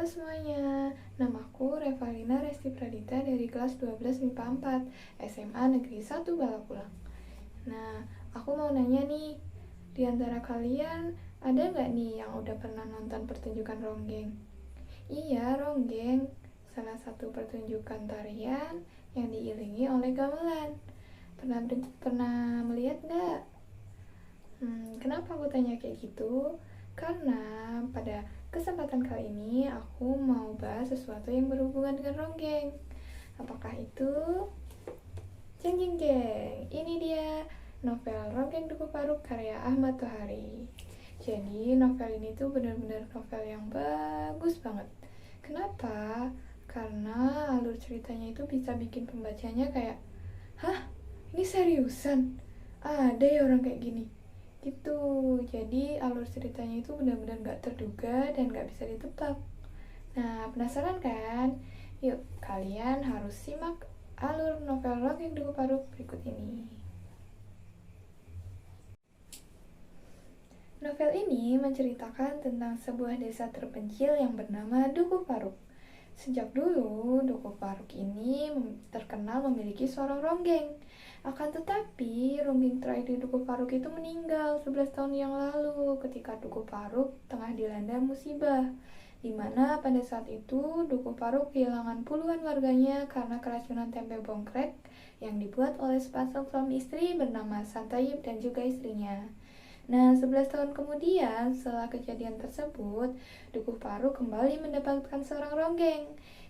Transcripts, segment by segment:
Halo semuanya, namaku Revalina Resti Pradita dari kelas 12 MIPA 4 SMA Negeri 1 Balapulang. Nah, aku mau nanya nih, di antara kalian ada nggak nih yang udah pernah nonton pertunjukan ronggeng? Iya, ronggeng, salah satu pertunjukan tarian yang diiringi oleh gamelan. Pernah melihat nggak? Kenapa aku tanya kayak gitu? Karena pada kesempatan kali ini aku mau bahas sesuatu yang berhubungan dengan ronggeng. Apakah itu? Jeng jeng jeng, ini dia novel Ronggeng Duku Paruk karya Ahmad Tohari. Jadi novel ini tuh benar-benar novel yang bagus banget. Kenapa? Karena alur ceritanya itu bisa bikin pembacanya kayak, hah? Ini seriusan? Ada ya orang kayak gini? Gitu. Jadi alur ceritanya itu benar-benar gak terduga dan gak bisa ditebak. Nah, penasaran kan? Yuk, kalian harus simak alur novel Ronggeng Duku Paruk berikut ini. Novel ini menceritakan tentang sebuah desa terpencil yang bernama Duku Paruk. Sejak dulu, Duku Paruk ini terkenal memiliki seorang ronggeng. Akan tetapi, ronggeng terakhir di Duku Paruk itu meninggal 11 tahun yang lalu ketika Duku Paruk tengah dilanda musibah, di mana pada saat itu Duku Paruk kehilangan puluhan warganya karena keracunan tempe bongkrek yang dibuat oleh sepasang suami istri bernama Santayip dan juga istrinya. Nah, 11 tahun kemudian setelah kejadian tersebut, Duku Paruk kembali mendapatkan seorang ronggeng.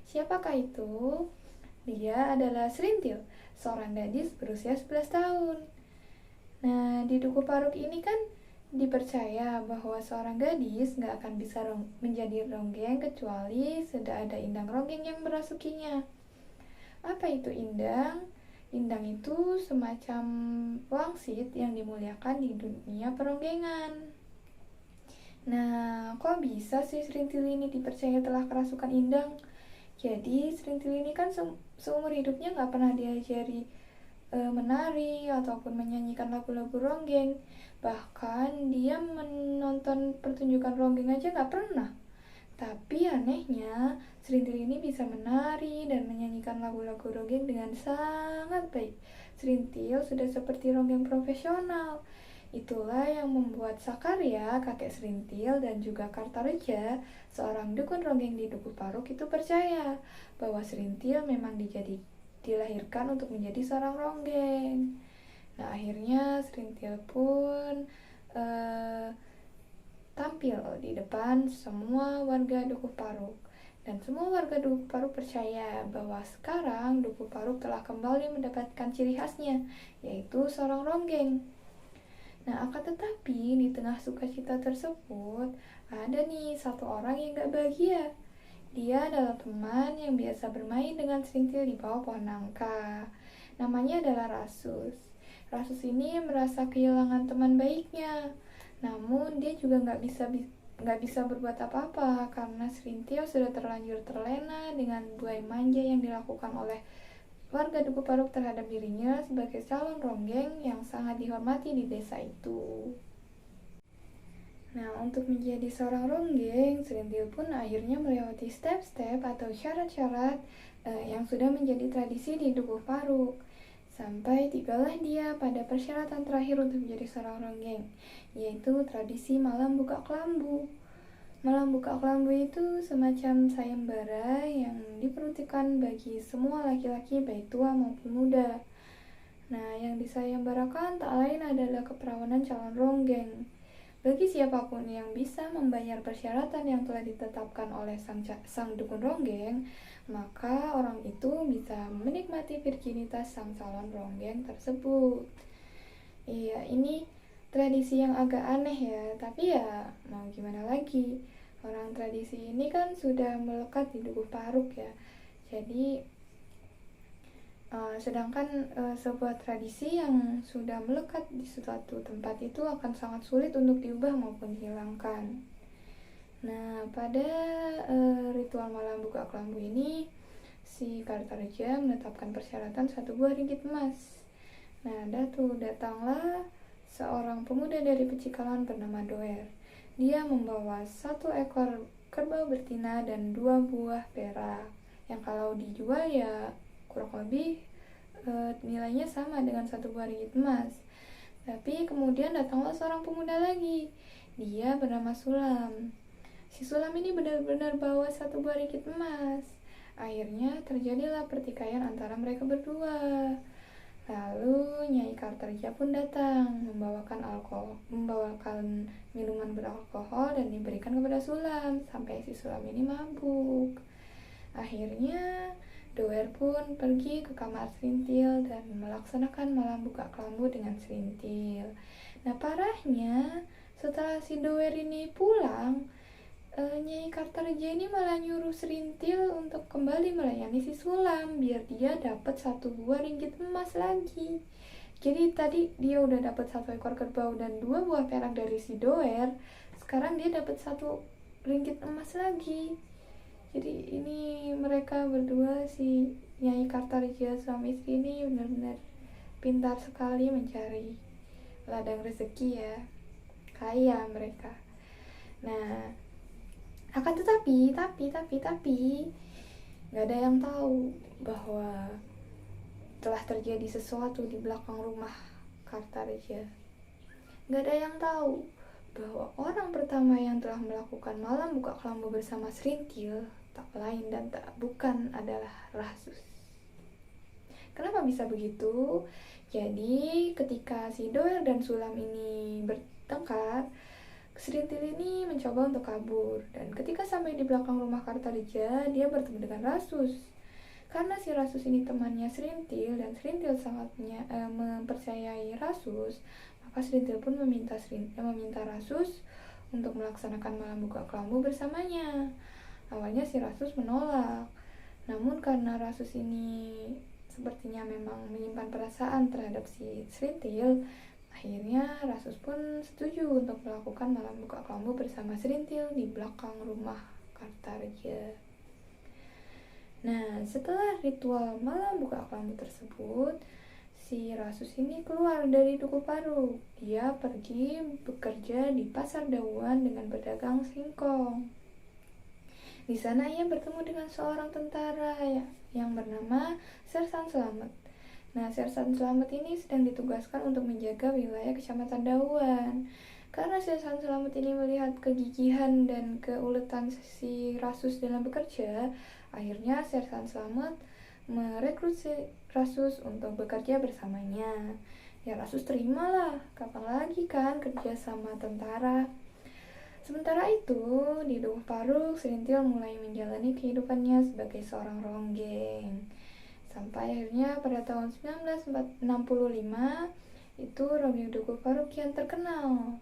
Siapakah itu? Dia adalah Serintil, seorang gadis berusia 11 tahun. Nah, di Duku Paruk ini kan dipercaya bahwa seorang gadis nggak akan bisa menjadi ronggeng kecuali sudah ada indang ronggeng yang merasukinya. Apa itu indang? Indang itu semacam wangsit yang dimuliakan di dunia peronggengan. Nah, kok bisa sih Serintil ini dipercaya telah kerasukan indang? Jadi Serintil ini kan seumur hidupnya nggak pernah diajari menari ataupun menyanyikan lagu-lagu ronggeng. Bahkan dia menonton pertunjukan ronggeng aja nggak pernah. Tapi anehnya, Serintil ini bisa menari dan menyanyikan lagu-lagu ronggeng dengan sangat baik. Serintil sudah seperti ronggeng profesional. Itulah yang membuat Sakarya, kakek Serintil, dan juga Kartareja, seorang dukun ronggeng di Duku Paruk itu percaya bahwa Serintil memang dilahirkan untuk menjadi seorang ronggeng. Nah, akhirnya Serintil pun tampil di depan semua warga Duku Paruk. Dan semua warga Duku Paruk percaya bahwa sekarang Duku Paruk telah kembali mendapatkan ciri khasnya, yaitu seorang ronggeng. Nah, akan tetapi di tengah sukacita tersebut, ada nih satu orang yang gak bahagia. Dia adalah teman yang biasa bermain dengan Serintil di bawah pohon nangka. Namanya adalah Rasus. Rasus ini merasa kehilangan teman baiknya. Namun dia juga nggak bisa berbuat apa-apa karena Serintil sudah terlanjur terlena dengan buai manja yang dilakukan oleh warga Duku Paruk terhadap dirinya sebagai calon ronggeng yang sangat dihormati di desa itu. Nah, untuk menjadi seorang ronggeng, Serintil pun akhirnya melewati step-step atau syarat-syarat yang sudah menjadi tradisi di Duku Paruk. Sampai tibalah dia pada persyaratan terakhir untuk menjadi seorang ronggeng, yaitu tradisi malam buka kelambu. Malam buka kelambu itu semacam sayembara yang diperuntukkan bagi semua laki-laki baik tua maupun muda. Nah, yang disayembarakan tak lain adalah keperawanan calon ronggeng. Bagi siapapun yang bisa membayar persyaratan yang telah ditetapkan oleh sang dukun ronggeng, maka orang itu bisa menikmati virginitas sang calon ronggeng tersebut. Iya, ini tradisi yang agak aneh ya, tapi ya mau gimana lagi. Orang tradisi ini kan sudah melekat di Duku Paruk ya. Jadi sedangkan sebuah tradisi yang sudah melekat di suatu tempat itu akan sangat sulit untuk diubah maupun dihilangkan. Nah, pada ritual malam buka kelambu ini, si Kartareja menetapkan persyaratan 1 buah ringgit emas. Nah, datanglah seorang pemuda dari Pecikalan bernama Doer. Dia membawa 1 ekor kerbau betina dan 2 buah perak. Yang kalau dijual ya kurang lebih nilainya sama dengan 1 buah ringgit emas. Tapi kemudian datanglah seorang pemuda lagi. Dia bernama Sulam. Si Sulam ini benar-benar bawa 1 buah ringgit emas. Akhirnya terjadilah pertikaian antara mereka berdua. Lalu Nyai Kartarja pun datang membawakan minuman beralkohol dan diberikan kepada Sulam sampai si Sulam ini mabuk. Akhirnya Doer pun pergi ke kamar Serintil dan melaksanakan malam buka kelambu dengan Serintil. Nah parahnya setelah si Doer ini pulang, Nyai Kartarja ini malah nyuruh Serintil untuk kembali melayani si Sulam biar dia dapat 1 buah ringgit emas lagi. Jadi tadi dia udah dapat 1 ekor kerbau dan 2 buah perak dari si Doer, sekarang dia dapat 1 ringgit emas lagi. Jadi ini mereka berdua, si Nyai Kartarja suami istri ini benar-benar pintar sekali mencari ladang rezeki ya, kaya mereka. Nah, akan tetapi nggak ada yang tahu bahwa telah terjadi sesuatu di belakang rumah Kartarja. Nggak ada yang tahu bahwa orang pertama yang telah melakukan malam buka kelambu bersama Serintil tak lain dan tak bukan adalah Rasus. Kenapa bisa begitu? Jadi ketika si Doer dan Sulam ini bertengkar, Serintil ini mencoba untuk kabur, dan ketika sampai di belakang rumah Kartarja, dia bertemu dengan Rasus. Karena si Rasus ini temannya Serintil dan Serintil sangat mempercayai Rasus, maka Serintil pun meminta Rasus untuk melaksanakan malam buka kelambu bersamanya. Awalnya si Rasus menolak, namun karena Rasus ini sepertinya memang menyimpan perasaan terhadap si Serintil, akhirnya Rasus pun setuju untuk melakukan malam buka kelambu bersama Serintil di belakang rumah Kartarja. Nah, setelah ritual malam buka kelambu tersebut, si Rasus ini keluar dari Duku Paruk. Dia pergi bekerja di pasar Dauan dengan berdagang singkong. Di sana ia bertemu dengan seorang tentara yang bernama Sersan Slamet. Nah, Sersan Slamet ini sedang ditugaskan untuk menjaga wilayah Kecamatan Dauan. Karena Sersan Slamet ini melihat kegigihan dan keuletan si Rasus dalam bekerja, akhirnya Sersan Slamet merekrut si Rasus untuk bekerja bersamanya. Ya Rasus terimalah, kapan lagi kan kerja sama tentara. Sementara itu, di Dukuh Paruk, Serintil mulai menjalani kehidupannya sebagai seorang ronggeng. Sampai akhirnya pada tahun 1965, itu ronggeng Dukuh Paruk kian terkenal.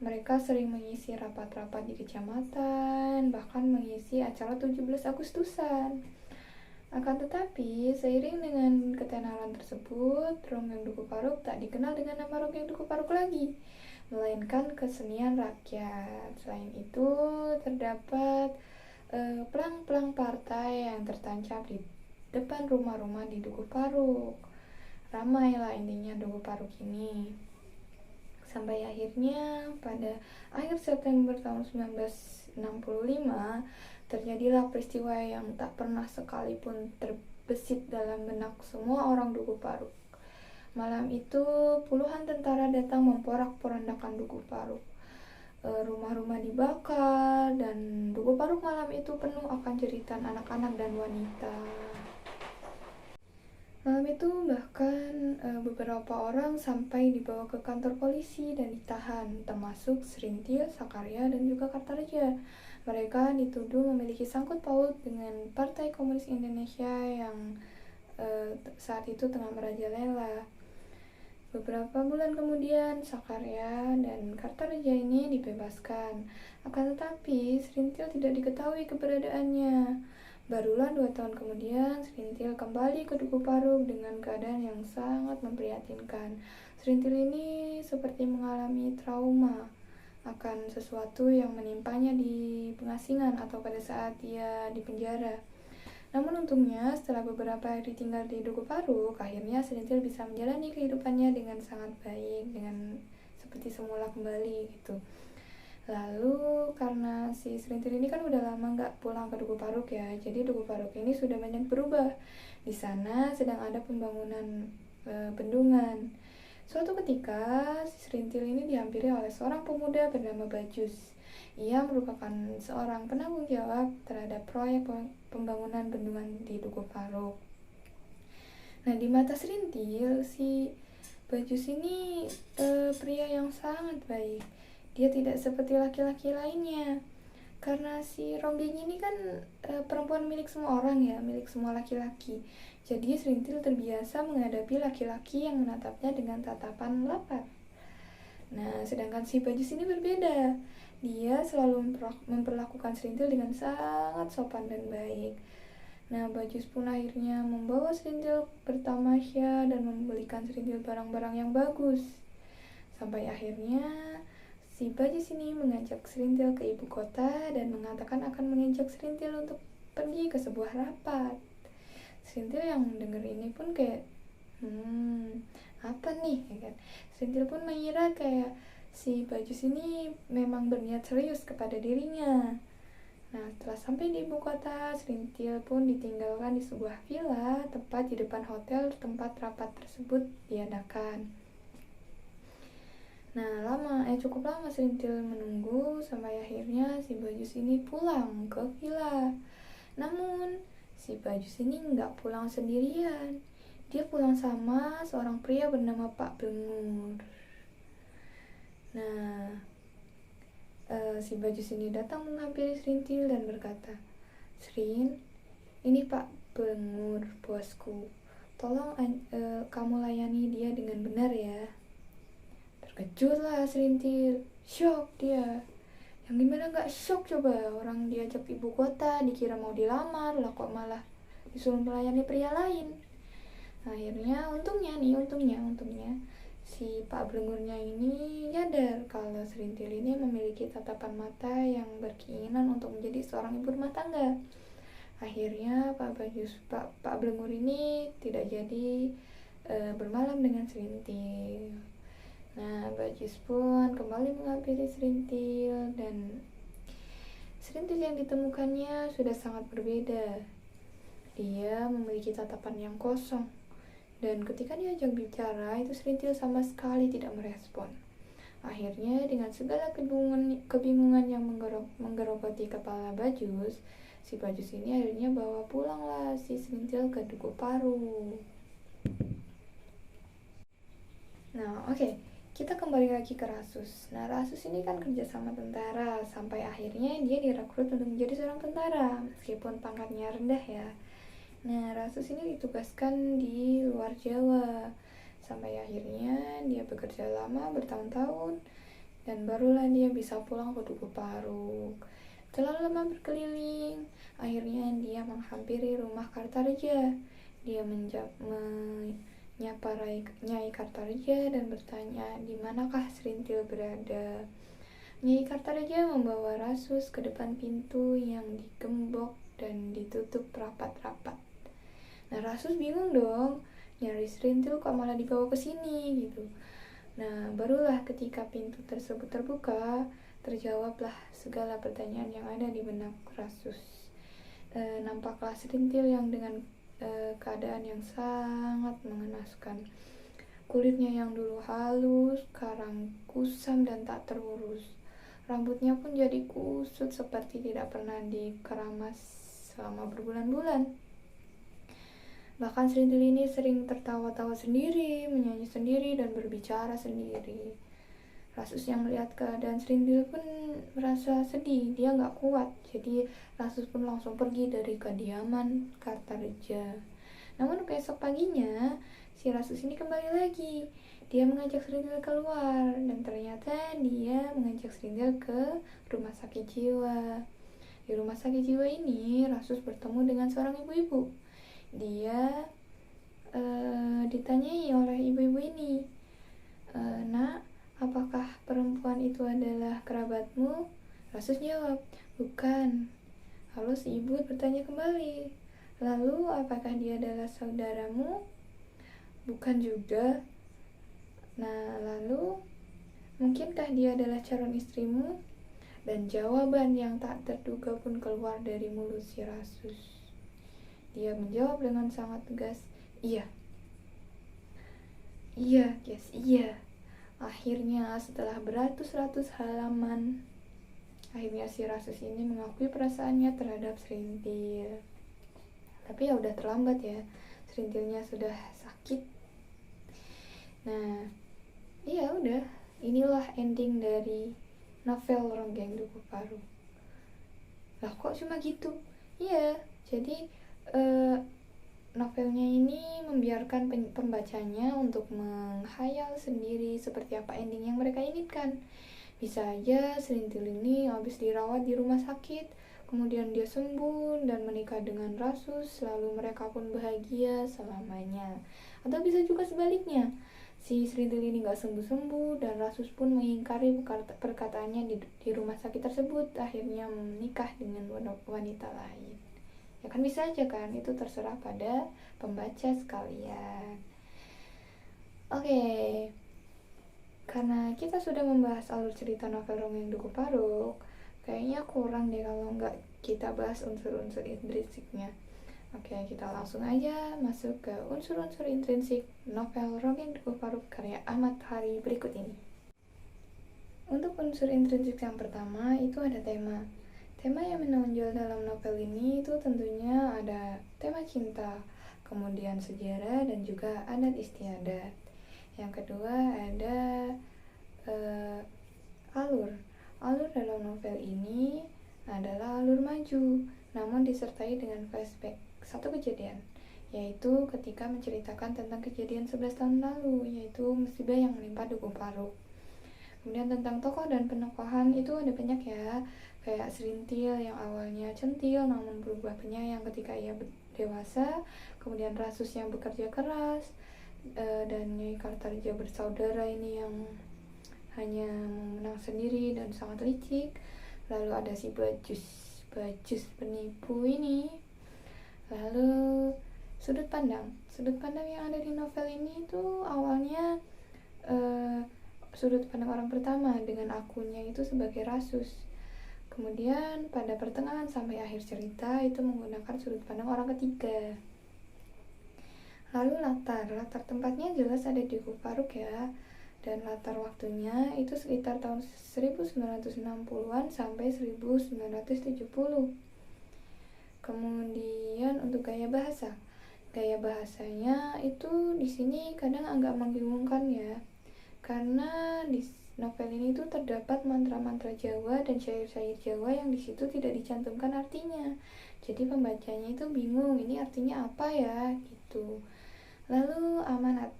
Mereka sering mengisi rapat-rapat di kecamatan, bahkan mengisi acara 17 Agustusan. Akan tetapi, seiring dengan ketenaran tersebut, ronggeng Dukuh Paruk tak dikenal dengan nama ronggeng Dukuh Paruk lagi, melainkan kesenian rakyat. Selain itu, terdapat pelang-pelang partai yang tertancap di depan rumah-rumah di Dukuh Paruk. Ramailah intinya Dukuh Paruk ini. Sampai akhirnya pada akhir September tahun 1965, terjadilah peristiwa yang tak pernah sekalipun terbesit dalam benak semua orang Dukuh Paruk. Malam itu, puluhan tentara datang memporak-porandakan Dukuh Paruk. Rumah-rumah dibakar, dan Dukuh Paruk malam itu penuh akan jeritan anak-anak dan wanita. Malam itu bahkan beberapa orang sampai dibawa ke kantor polisi dan ditahan, termasuk Serintil, Sakarya, dan juga Kartarja. Mereka dituduh memiliki sangkut paut dengan Partai Komunis Indonesia yang saat itu tengah merajalela. Beberapa bulan kemudian, Sakarya dan Kartarja ini dibebaskan. Akan tetapi, Serintil tidak diketahui keberadaannya. Barulah 2 tahun kemudian, Serintil kembali ke Dukuh Paruk dengan keadaan yang sangat memprihatinkan. Serintil ini seperti mengalami trauma akan sesuatu yang menimpanya di pengasingan atau pada saat dia di penjara. Namun untungnya, setelah beberapa hari tinggal di Dukuh Paruk, akhirnya Serintil bisa menjalani kehidupannya dengan sangat baik, dengan seperti semula kembali gitu. Lalu karena si Serintil ini kan udah lama nggak pulang ke Duku Paruk ya, jadi Duku Paruk ini sudah banyak berubah. Di sana sedang ada pembangunan bendungan. Suatu ketika si Serintil ini dihampiri oleh seorang pemuda bernama Bajus. Ia merupakan seorang penanggung jawab terhadap proyek pembangunan bendungan di Duku Paruk. Nah, di mata Serintil, si Bajus ini pria yang sangat baik. Dia tidak seperti laki-laki lainnya. Karena si Ronggeng ini kan perempuan milik semua orang ya, milik semua laki-laki. Jadi Serintil terbiasa menghadapi laki-laki yang menatapnya dengan tatapan lapar. Nah, sedangkan si Bajus ini berbeda. Dia selalu memperlakukan Serintil dengan sangat sopan dan baik. Nah, Bajus pun akhirnya membawa Serintil bertamasya dan membelikan Serintil barang-barang yang bagus. Sampai akhirnya si Bajus ini mengajak Serintil ke ibu kota dan mengatakan akan mengajak Serintil untuk pergi ke sebuah rapat. Serintil yang dengar ini pun kayak, apa nih? Ya kan? Serintil pun mengira kayak si Bajus ini memang berniat serius kepada dirinya. Nah, setelah sampai di ibu kota, Serintil pun ditinggalkan di sebuah villa tepat di depan hotel tempat rapat tersebut diadakan. Nah, cukup lama Serintil menunggu sampai akhirnya si Bajus ini pulang ke villa. Namun, si Bajus ini nggak pulang sendirian. Dia pulang sama seorang pria bernama Pak Blengur. Nah, si Bajus ini datang menghampiri Serintil dan berkata, "Srin, ini Pak Blengur, bosku. Tolong kamu layani dia dengan benar ya." Terkejutlah Serintil, shock dia. Yang gimana gak shock coba, orang diajak ibu kota, dikira mau dilamar, lah kok malah disuruh melayani pria lain. Akhirnya untungnya si Pak Blengurnya ini nyadar kalau Serintil ini memiliki tatapan mata yang berkeinginan untuk menjadi seorang ibu rumah tangga. Akhirnya Pak Blengur ini tidak jadi bermalam dengan Serintil. Nah, Bajus pun kembali menghampiri Serintil dan Serintil yang ditemukannya sudah sangat berbeda. Dia memiliki tatapan yang kosong. Dan ketika diajak bicara, itu Serintil sama sekali tidak merespon. Akhirnya dengan segala kebingungan yang menggerogoti kepala Bajus, si Bajus ini akhirnya bawa pulanglah si Serintil ke Duku Paruk. Nah, oke. Kita kembali lagi ke Rasus. Nah, Rasus ini kan kerja sama tentara, sampai akhirnya dia direkrut untuk menjadi seorang tentara, meskipun pangkatnya rendah ya. Nah, Rasus ini ditugaskan di luar Jawa, sampai akhirnya dia bekerja lama bertahun-tahun, dan barulah dia bisa pulang ke Duku Paruk. Setelah lama berkeliling, akhirnya dia menghampiri rumah Kartareja. Dia menyapa Nyai Kartareja dan bertanya di manakah Serintil berada. Nyai Kartareja membawa Rasus ke depan pintu yang digembok dan ditutup rapat-rapat. Nah, Rasus bingung dong, nyari Serintil kok malah dibawa ke sini gitu. Nah, barulah ketika pintu tersebut terbuka, terjawablah segala pertanyaan yang ada di benak Rasus. Nampaklah Serintil yang dengan keadaan yang sangat mengenaskan. Kulitnya yang dulu halus, sekarang kusam dan tak terurus. Rambutnya pun jadi kusut seperti tidak pernah dikeramas selama berbulan-bulan. Bahkan Serintil ini sering tertawa-tawa sendiri, menyanyi sendiri, dan berbicara sendiri. Rasus yang melihat keadaan Serintil pun merasa sedih, dia gak kuat. Jadi Rasus pun langsung pergi dari kediaman Kartareja. Namun besok paginya, si Rasus ini kembali lagi. Dia mengajak Serintil keluar, dan ternyata dia mengajak Serintil ke rumah sakit jiwa. Di rumah sakit jiwa ini, Rasus bertemu dengan seorang ibu-ibu. Dia ditanyai oleh ibu-ibu ini, "Nak, apakah perempuan itu adalah kerabatmu?" Rasus jawab, "Bukan." Lalu si ibu bertanya kembali, "Lalu apakah dia adalah saudaramu?" "Bukan juga." "Nah, lalu mungkinkah dia adalah calon istrimu?" Dan jawaban yang tak terduga pun keluar dari mulut si Rasus. Dia menjawab dengan sangat tegas, "Iya, iya, yes, iya." Akhirnya setelah beratus-ratus halaman, akhirnya si Rasus ini mengakui perasaannya terhadap Serintil. Tapi ya udah terlambat ya, Serintilnya sudah sakit. Nah, iya udah, inilah ending dari novel Ronggeng Duku Paru. Lah kok cuma gitu? Iya, jadi novelnya ini membiarkan pembacanya untuk menghayal sendiri seperti apa ending yang mereka inginkan. Bisa aja Serintil ini habis dirawat di rumah sakit, kemudian dia sembuh dan menikah dengan Rasus, lalu mereka pun bahagia selamanya. Atau bisa juga sebaliknya, si Serintil ini gak sembuh-sembuh dan Rasus pun mengingkari perkataannya di rumah sakit tersebut, akhirnya menikah dengan wanita lain. Ya kan bisa aja kan, itu terserah pada pembaca sekalian. Oke, karena kita sudah membahas alur cerita novel Ronggeng Duku Paruk, kayaknya kurang deh kalau nggak kita bahas unsur-unsur intrinsiknya. Oke, kita langsung aja masuk ke unsur-unsur intrinsik novel Ronggeng Duku Paruk karya Ahmad Hari berikut ini. Untuk unsur intrinsik yang pertama itu ada tema. Tema yang menonjol dalam novel ini itu tentunya ada tema cinta, kemudian sejarah, dan juga adat istiadat. Yang kedua ada alur. Alur dalam novel ini adalah alur maju, namun disertai dengan flashback satu kejadian, yaitu ketika menceritakan tentang kejadian 11 tahun lalu, yaitu musibah yang menimpa Duku Paruk. Kemudian tentang tokoh dan penokohan itu ada banyak ya, kayak Serintil yang awalnya centil namun berubah penyayang ketika ia dewasa, kemudian Rasus yang bekerja keras, dan Nyai Kartarja bersaudara ini yang hanya menang sendiri dan sangat licik. Lalu ada si Bajus penipu ini. Lalu sudut pandang yang ada di novel ini itu awalnya sudut pandang orang pertama dengan akunnya itu sebagai Rasus. Kemudian pada pertengahan sampai akhir cerita itu menggunakan sudut pandang orang ketiga. Lalu latar tempatnya jelas ada di Duku Paruk ya, dan latar waktunya itu sekitar tahun 1960-an sampai 1970. Kemudian untuk gaya bahasanya itu di sini kadang agak membingungkan ya, karena di novel ini tuh terdapat mantra-mantra Jawa dan syair-syair Jawa yang di situ tidak dicantumkan artinya. Jadi pembacanya itu bingung, ini artinya apa ya gitu. Lalu amanat.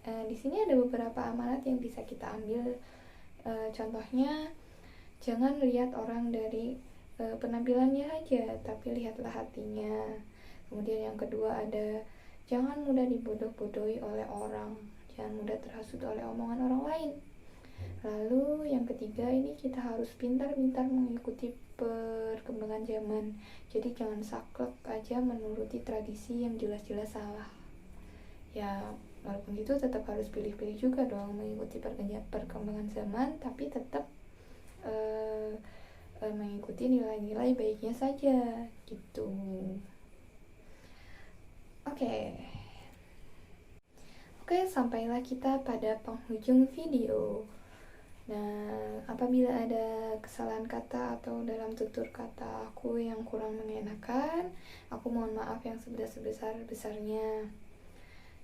Di sini ada beberapa amanat yang bisa kita ambil. Contohnya, jangan lihat orang dari penampilannya aja, tapi lihatlah hatinya. Kemudian yang kedua ada, jangan mudah dibodoh-bodohi oleh orang, jangan mudah terhasut oleh omongan orang lain. Lalu yang ketiga ini kita harus pintar-pintar mengikuti perkembangan zaman. Jadi jangan saklek aja menuruti tradisi yang jelas-jelas salah. Ya walaupun gitu tetap harus pilih-pilih juga dong, mengikuti perkembangan zaman, tapi tetap mengikuti nilai-nilai baiknya saja gitu. Oke, sampailah kita pada penghujung video. Nah, apabila ada kesalahan kata atau dalam tutur kata aku yang kurang mengenakan, aku mohon maaf yang sebesar-besarnya.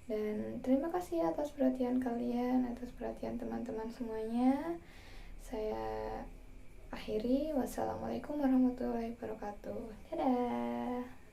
Dan terima kasih atas perhatian kalian, atas perhatian teman-teman semuanya. Saya akhiri. Wassalamualaikum warahmatullahi wabarakatuh. Dadah.